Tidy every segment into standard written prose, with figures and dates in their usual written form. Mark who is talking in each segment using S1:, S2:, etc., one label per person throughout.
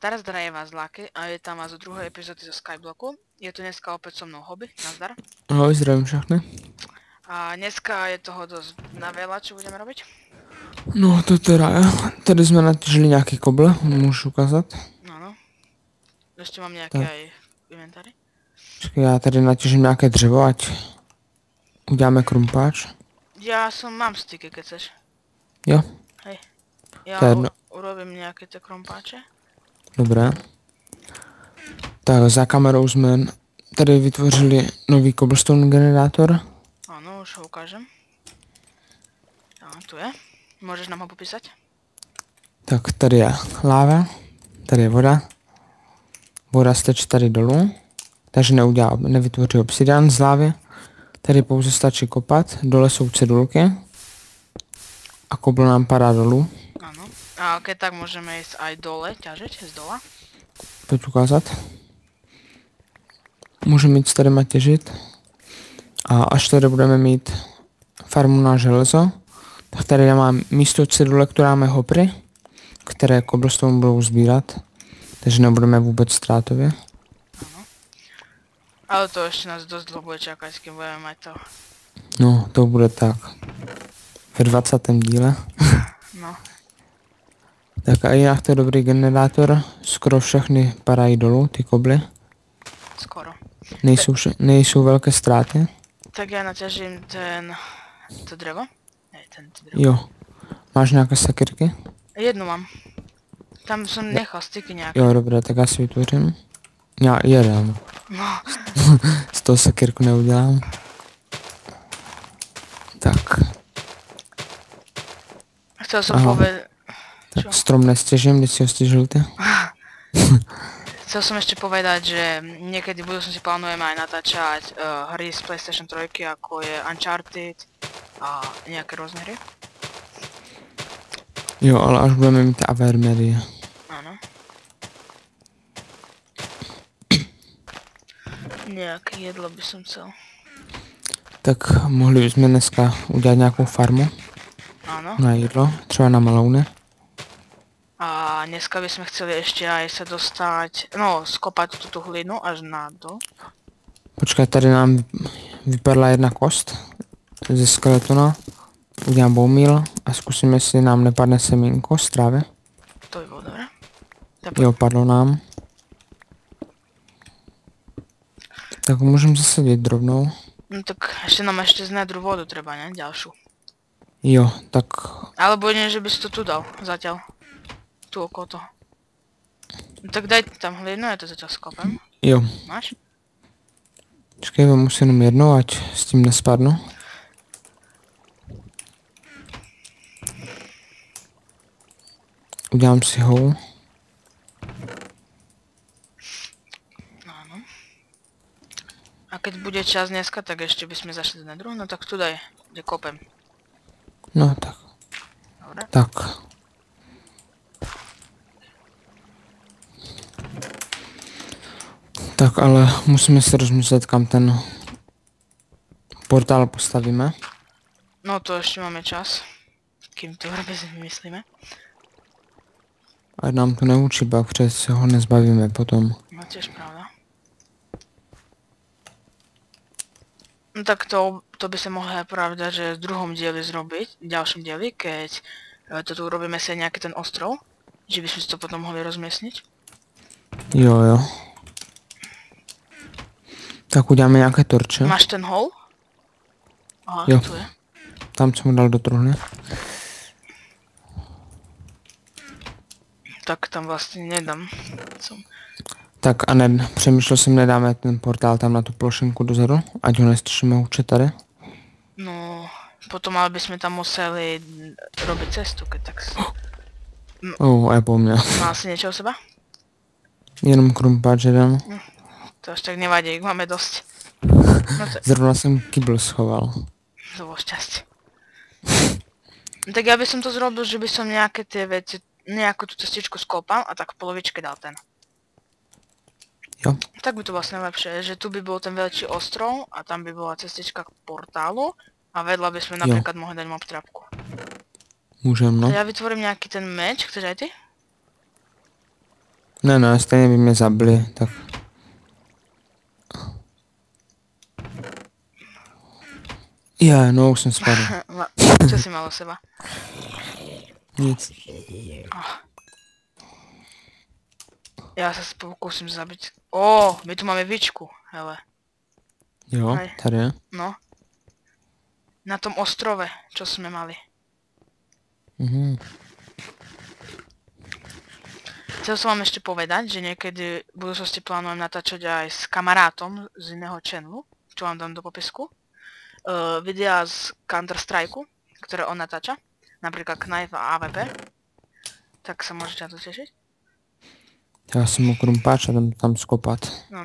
S1: Taras Drajeva z Laky a je tam z druhej epizódy zo Skyblocku. Je tu dneska opäť so mnou Hobby, nazdar.
S2: Ahoj, zdravím všechny.
S1: A dneska je toho dosť na veľa, čo budeme robiť.
S2: No to teda je. Tady jsme natěžili nějaký koble, můžu ukázat.
S1: No. Ešte mám nejaké
S2: Tak.
S1: aj inventáry.
S2: Počkej, já tady natěžím nějaké dřevo, ať uděláme krumpáč.
S1: Ja mám styky, keď chceš.
S2: Jo,
S1: Hej.
S2: To
S1: Ja
S2: je jedno.
S1: urobím nejaké tie krompáče.
S2: dobré. Tak za kamerou jsme tady vytvořili nový cobblestone generátor.
S1: Áno, už ho ukážem. Tu je. Môžeš nám ho popísať?
S2: Tak tady je láva, tady je voda. Voda steče tady dolů, takže nevytvoří obsidian z lávy. Tady pouze stačí kopat, dole jsou cedulky. A kobl nám padá dolů.
S1: Áno. A keď tak môžeme ísť aj dole, ťažiť z dola.
S2: Pojď ukázat. Můžeme jít s tady těžit. A až tady budeme mít farmu na železo, tak tady máme místo cedule, která máme hopry, které cobblestone budou sbírat. Takže nebudeme vůbec ztrátově.
S1: Ale to ešte nás dosť dlho bude čakať, s kým budeme mať to.
S2: No, to bude tak. Ve 20. díle.
S1: No.
S2: Tak a jinak to je dobrý generátor. Skoro všechny padají dolů, ty kobly.
S1: Skoro.
S2: Nejsou velké ztráty.
S1: Tak ja naťažím to drevo. Hej, to drevo.
S2: Jo. Máš nějaké sakyrky?
S1: Jednu mám. Tam som nechal styky nejaké.
S2: Jo, dobré, tak já si vytvořím. Já jeden.
S1: No.
S2: Z toho sakyrku neudělám. Tak.
S1: Chcel som
S2: Aha.
S1: povedať... Čo?
S2: Tak strom nestěžím, když si ho stěžil ty.
S1: Chcel som ešte povedať, že niekedy v budúcnosti plánujeme aj natáčať hry z PlayStation 3, ako je Uncharted a nejaké rôzne hry.
S2: Jo, ale až budeme mít Avermerie.
S1: Áno. Nejaké jedlo by som chcel.
S2: Tak mohli bychom dneska udělat nějakou farmu
S1: Áno.
S2: na jídlo, třeba na melouny.
S1: A dneska by sme chceli ešte aj sa dostať, no, skopať túto hlinu až na dol.
S2: Počkej, tady nám vypadla jedna kost ze skeletona. Udělám boumíl a zkusím, jestli nám nepadne semínko z trávy.
S1: To by bolo dobré.
S2: Jo, padlo nám. Tak můžeme zasadit rovnou.
S1: No tak ešte z nedru vodu treba, ne? Ďalšiu.
S2: Jo, tak
S1: Alebo nie, že by si to tu dal, zatiaľ. Tu okolo toho. No tak daj tam hlinu, ja to zatiaľ skopem.
S2: jo.
S1: Máš?
S2: Počkej, vemu si jenom jednou, ať s tím nespadnu. Udělám si hole.
S1: Áno. A keď bude čas dneska, tak ešte by sme zašli do nedru. No tak tu daj, kde kopem.
S2: No tak.
S1: Dobre.
S2: Tak. Tak ale musíme si rozmyslet, kam ten portál postavíme.
S1: No to ešte máme čas. Kým to vymyslíme.
S2: A nám to neučí, protože se ho nezbavíme potom.
S1: No tiež pravda. No tak to by sa mohlo aj pravda, že v druhom dieli zrobiť, v ďalšom dieli, keď to tu urobíme si nejaký ten ostrov, že by sme si to potom mohli rozmiestniť.
S2: Jo, jo. Tak uděláme nějaké torče.
S1: Máš ten hole? Aha,
S2: Jo.
S1: tu je.
S2: Tam jsem ho dal do truhly.
S1: Tak tam vlastne nedám.
S2: Tak a ne, přemýšlel jsem, nedáme ten portál tam na tu plošinku dozadu, ať ho nestříme určitě tady.
S1: No, potom ale by sme tam museli robiť cestu, keď tak si...
S2: A je po mně.
S1: Mal si niečo u seba?
S2: Jenom krumpáč jeden.
S1: To až tak nevadí, ich máme dosť. No to
S2: Zrovna jsem kybl schoval.
S1: bolo šťastie. Tak ja by som to zrobil, že by som nejaké tie veci, nejakú tú cestičku skopal a tak v polovičke dal ten.
S2: Jo.
S1: Tak by to vlastne lepšie, že tu by bol ten veľký ostrov a tam by bola cestička k portálu a vedľa by sme napríklad mohli dať mob trapku.
S2: Můžem, no.
S1: Ja vytvorím nejaký ten meč, chceš aj ty?
S2: Ne, stejně by mě zabili, tak... No už jsem spadl.
S1: Čo si mal o seba?
S2: Nic.
S1: Ja sa pokúsim zabiť. My tu máme vičku, hele.
S2: Jo,
S1: Hej.
S2: tady je.
S1: No. Na tom ostrove, čo sme mali. Chcel som vám ešte povedať, že niekedy v budúcnosti plánujem natáčať aj s kamarátom z iného channelu, čo vám dám do popisku. Videá z Counter-Strike, ktoré on natáča. Napríklad Knife a AVP. Tak sa môžete na to tešiť.
S2: Já si mu krumpáč a jdem tam skopat.
S1: No,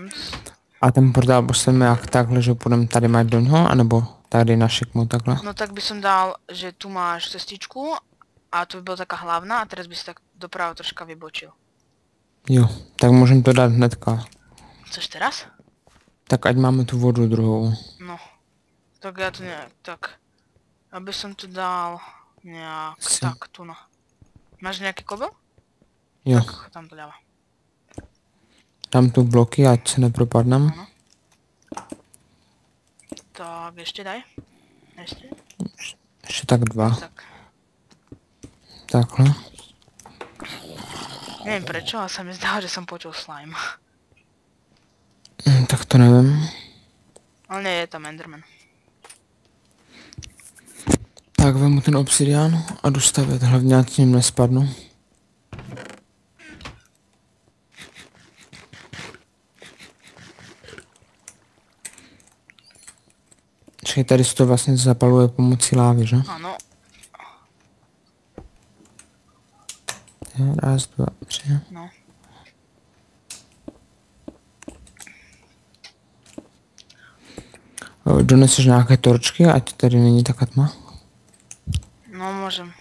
S2: A ten portál postavíme jak takhle, že půjdeme tady mať do něho, anebo tady na šikmu takhle?
S1: no tak by som dal, že tu máš cestičku a tu by bola taká hlavná a teraz by si tak doprava troška vybočil.
S2: Jo, tak můžeme to dát hnedka.
S1: Chceš teraz?
S2: Tak ať máme tu vodu druhou.
S1: No. Tak ja tu nejak, tak. Aby som tu dal nejak,
S2: Si.
S1: tak tu no. Máš nejaký kobel?
S2: Jo,
S1: Tak tam to dáva.
S2: dám tu bloky, ať se nepropadnem.
S1: Áno. Tak ešte daj. Ešte.
S2: Ještě tak 2.
S1: Tak.
S2: Takhle.
S1: Neviem prečo, ale sa mi zdá, že som počul slime.
S2: Tak to nevím.
S1: Ale nie, je tam Enderman.
S2: Tak vemu ten obsidian a jdu stavět, hlavně ať s ním nespadnu. Čekaj, tady se to vlastně zapaluje pomocí lávy, že?
S1: Áno.
S2: Jo, raz, 2, 3.
S1: No.
S2: Doneseš nějaké torčky, ať tady není taká tma?
S1: No, môžem.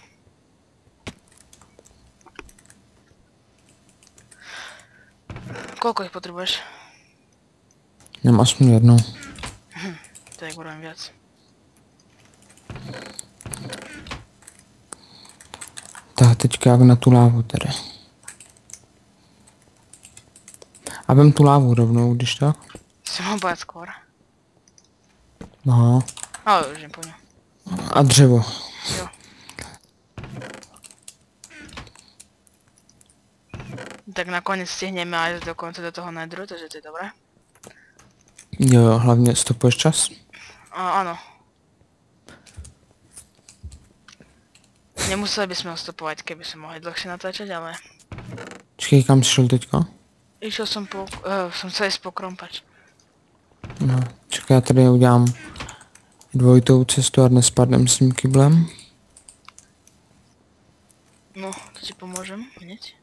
S1: Koľko ich potrebuješ?
S2: Mám aspoň jednou.
S1: Tak budem viac.
S2: Tak teďka jak na tu lávu tady. A vem tu lávu rovnou, když tak.
S1: Si mohol bojať skôr.
S2: Aha.
S1: Ale už nepoňu.
S2: A dřevo.
S1: Jo. Tak nakoniec stihneme aj dokonca do toho nedru, takže to je dobré.
S2: Jo, hlavně stopuješ čas.
S1: Áno. Nemuseli by sme ho stopovať, keby sme mohli dlhšie natáčať, ale...
S2: Čekej, kam jsi šel teďka?
S1: Išiel som som chcel ísť po krompač.
S2: No, čekaj, já tady udělám dvojitou cestu a nespadnem s tím kyblem.
S1: No, to ti pomôžem hneď.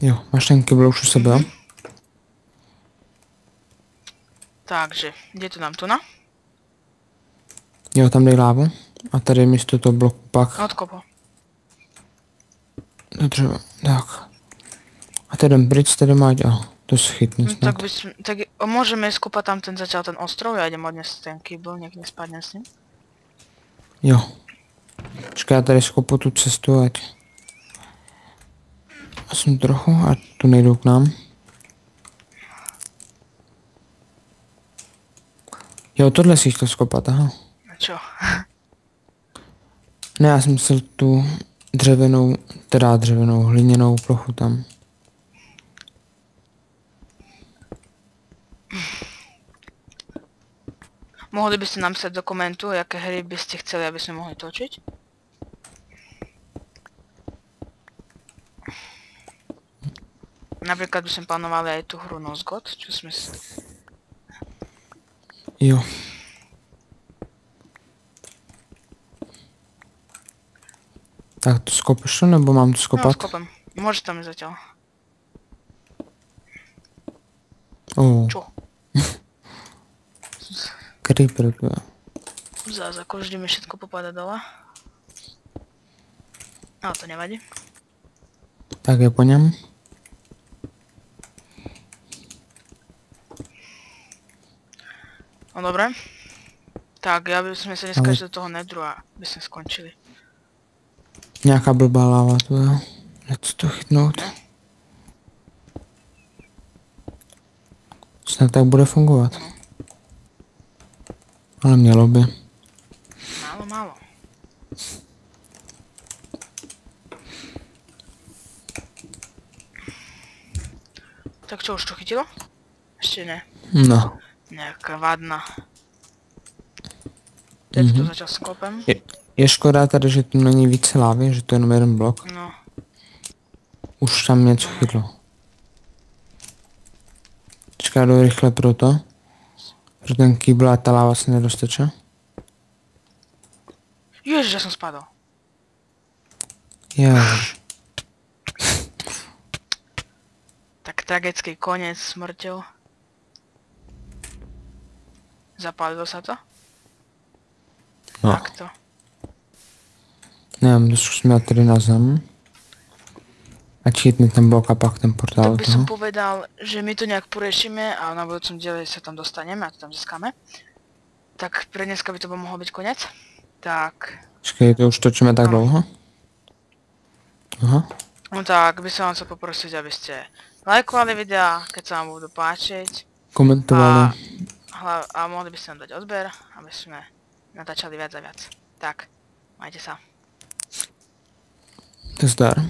S2: Jo, máš ten kybl už u sebe?
S1: Takže, kde to dám? Tu na?
S2: Jo, tam dej lávu. A tady místo toho bloku pak
S1: Odkop ho.
S2: do dřeva. Tak. A tady jdem pryč, tady mať a to se chytne
S1: No,
S2: snad.
S1: tak môžeme skúpať tam zatiaľ ten ostrov, ja idem odniesť ten kýbl, nech nespadnem s ním.
S2: Jo. Čekaj, já tady skopu tu cestu, ať... Jsem trochu a tu nejdou k nám. Jo, tohle si chtěl skopat, aha.
S1: A čo?
S2: Ne, já jsem myslel tu dřevěnou, teda dřevěnou, hliněnou plochu tam.
S1: Mohli by ste napísať do komentu, aké hry by ste chceli, aby sme mohli točiť? Napríklad by sme plánovali aj tú hru Nosgood, čo sme si...
S2: Jo. Tak to skopeš to, nebo mám to
S1: No,
S2: skopat?
S1: skopem. Môže tam ísť zatiaľ. Čo?
S2: Creeper tu je.
S1: Zás ako vždy mi všetko popada dole. Ale to nevadí.
S2: Tak je po něm.
S1: No dobre. Tak, ja by sme sa dneska išli do toho nedru a by sme skončili.
S2: Nějaká blbá láva tu je. Nechci to chytnout. Snad tak bude fungovat.
S1: No.
S2: Ale mělo by.
S1: Málo. Tak čo, už to chytilo? Ešte ne.
S2: No.
S1: Nejaká vadna. Teď to začal s klopem.
S2: Je škoda tady, že tu není více lávy, že to je jenom jeden blok.
S1: No.
S2: Už tam něco chytlo. Počkej, já jdu rychle pro to. Pro ten kýbl a ta láva se nedosteče.
S1: Ježiš, ja som spadol.
S2: Ježiš.
S1: Tak tragický koniec smrťou. Zapálilo sa to?
S2: No.
S1: Takto.
S2: Nevím, to zkusíme dát tady na zem. Ať chytne ten blok a pak ten portál
S1: Tak by
S2: toho.
S1: som povedal, že my to nejak poriešime a na budúcom diele sa tam dostaneme a to tam získame. Tak pre dneska by to mohol byť koniec. Tak.
S2: Počkej, to už točíme tak dlouho? Aha.
S1: No tak, by som vám chcel poprosiť, aby ste lajkovali videá, keď sa vám budú páčiť.
S2: Komentovali.
S1: A mohli by ste nám dať odber, aby sme natáčali viac a viac. Tak, majte sa.
S2: To zdar.